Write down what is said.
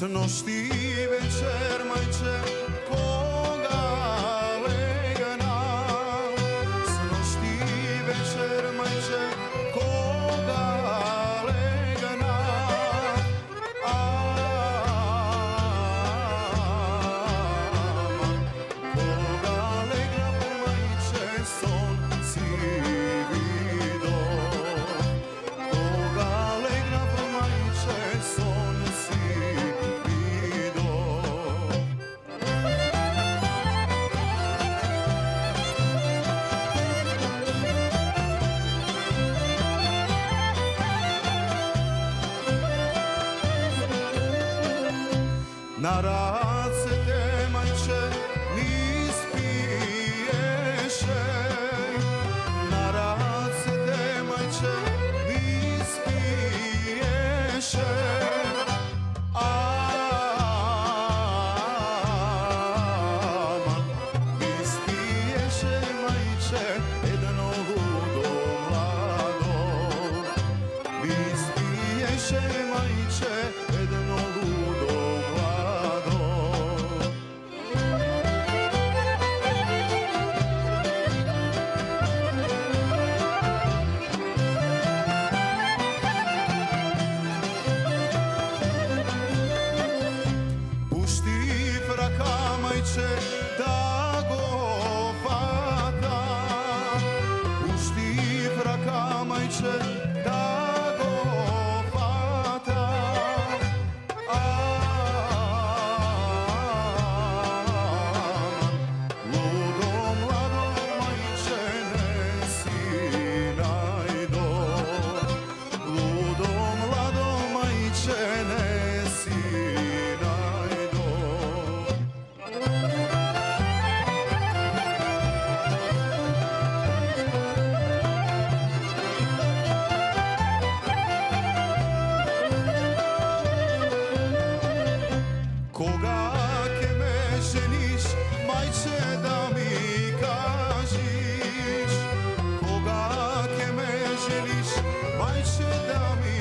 Cnošti večer, majče, koga legna. Cnošti večer, majče, koga legna. Koga legna, majče, son si vido. Koga legna, majče, son si na race te, majče, nis piješe. Na race te, majče, nis piješe. Aman, nis piješe, majče, jedno ludo mlado. Nis piješe, majče, jedno ludo mlado. Pušti fraka, majče, da go fata. Pušti fraka, majče, da go fata. Aman, ludo mlado, majče, ne si najdo. Ludo mlado, majče, ne si najdo. Koga ke me ženiš, majče, da mi kažiš. Koga ke me ženiš, majče, da mi